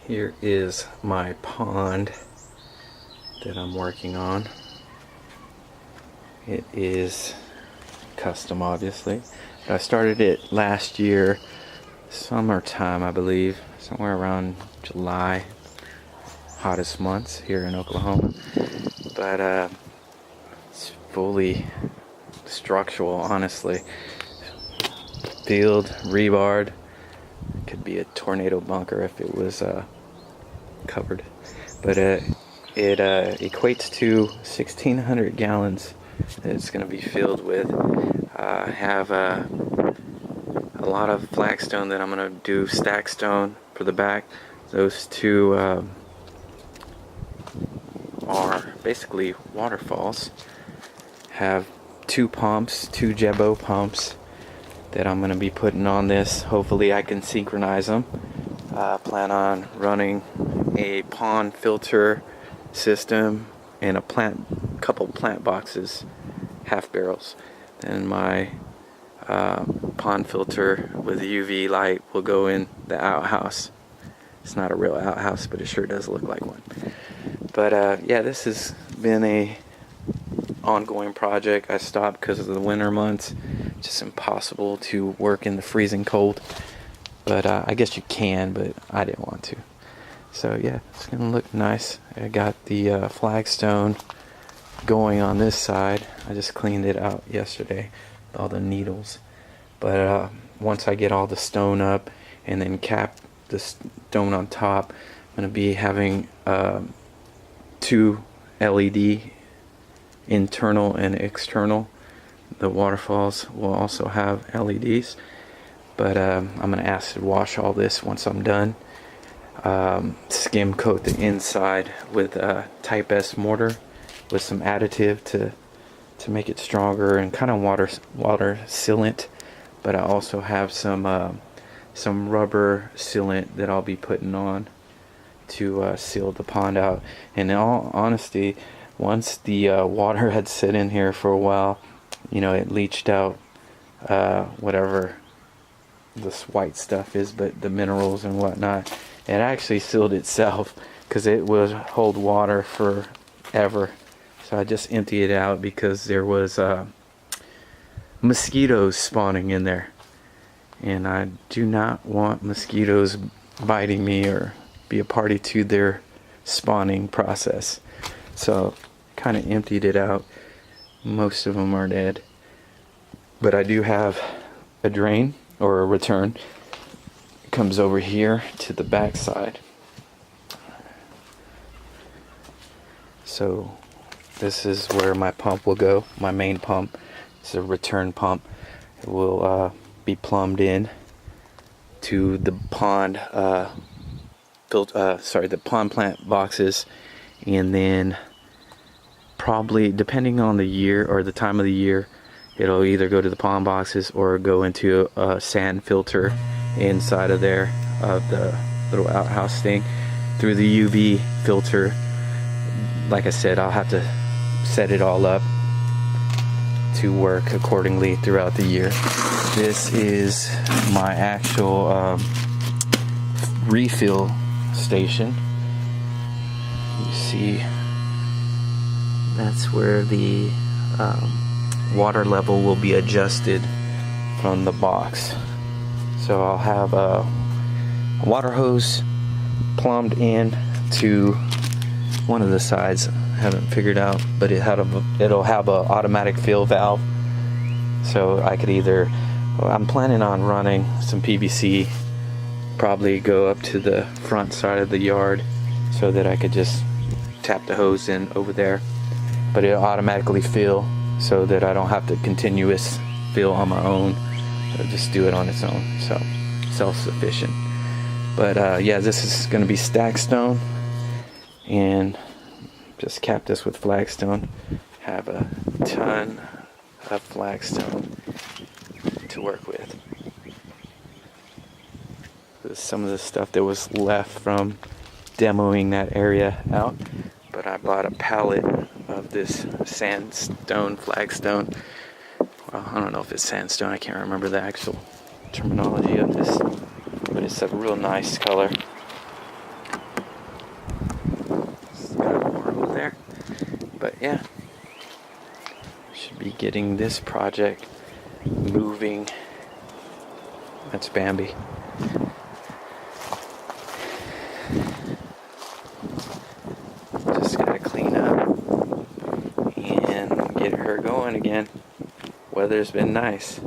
Here is my pond that I'm working on. It is custom, obviously, but I started it last year, summertime, I believe, somewhere around July, hottest months here in Oklahoma. But it's fully structural, honestly. Field, rebarred. Could be a tornado bunker if it was covered, but it equates to 1,600 gallons that it's going to be filled with. I have a lot of flagstone that I'm going to do stack stone for the back. Those two are basically waterfalls. Have two Jebbo pumps that I'm going to be putting on this. Hopefully I can synchronize them. Plan on running a pond filter system and a couple plant boxes, half barrels. Then my pond filter with UV light will go in the outhouse. It's not a real outhouse, but it sure does look like one. But yeah, this has been a ongoing project. I stopped because of the winter months. Just impossible to work in the freezing cold. But I guess you can, but I didn't want to. So yeah, it's gonna look nice. I got the flagstone going on this side. I just cleaned it out yesterday with all the needles. But once I get all the stone up and then cap the stone on top, I'm gonna be having two LED, internal and external. The waterfalls will also have LEDs. But I'm going to acid wash all this once I'm done. Skim coat the inside with Type S mortar with some additive to make it stronger and kind of water sealant. But I also have some rubber sealant that I'll be putting on to seal the pond out. And in all honesty, once the water had sit in here for a while, you know, it leached out whatever this white stuff is, but the minerals and whatnot. It actually sealed itself because it would hold water forever. So I just emptied it out because there was mosquitoes spawning in there, and I do not want mosquitoes biting me or be a party to their spawning process. So kind of emptied it out. Most of them are dead, but I do have a drain or a return. It comes over here to the back side. So this is where my pump will go. My main pump is a return pump. It will be plumbed in to the pond the pond plant boxes, and then probably, depending on the year or the time of the year, it'll either go to the pond boxes or go into a sand filter inside of there, of the little outhouse thing, through the UV filter. Like I said, I'll have to set it all up to work accordingly throughout the year. This is my actual refill station. You see, that's where the water level will be adjusted from the box. So I'll have a water hose plumbed in to one of the sides. I haven't figured out, but it'll have a automatic fill valve. So I could I'm planning on running some PVC, probably go up to the front side of the yard so that I could just tap the hose in over there. But it'll automatically fill so that I don't have to continuous fill on my own. It'll just do it on its own, so self-sufficient. But yeah, this is going to be stack stone, and just cap this with flagstone. Have a ton of flagstone to work with. This is some of the stuff that was left from demoing that area out. But I bought a pallet of this sandstone, flagstone. Well, I don't know if it's sandstone. I can't remember the actual terminology of this, but it's a real nice color. yeah, should be getting this project moving. That's Bambi. Just gotta clean up and get her going again. Weather's been nice.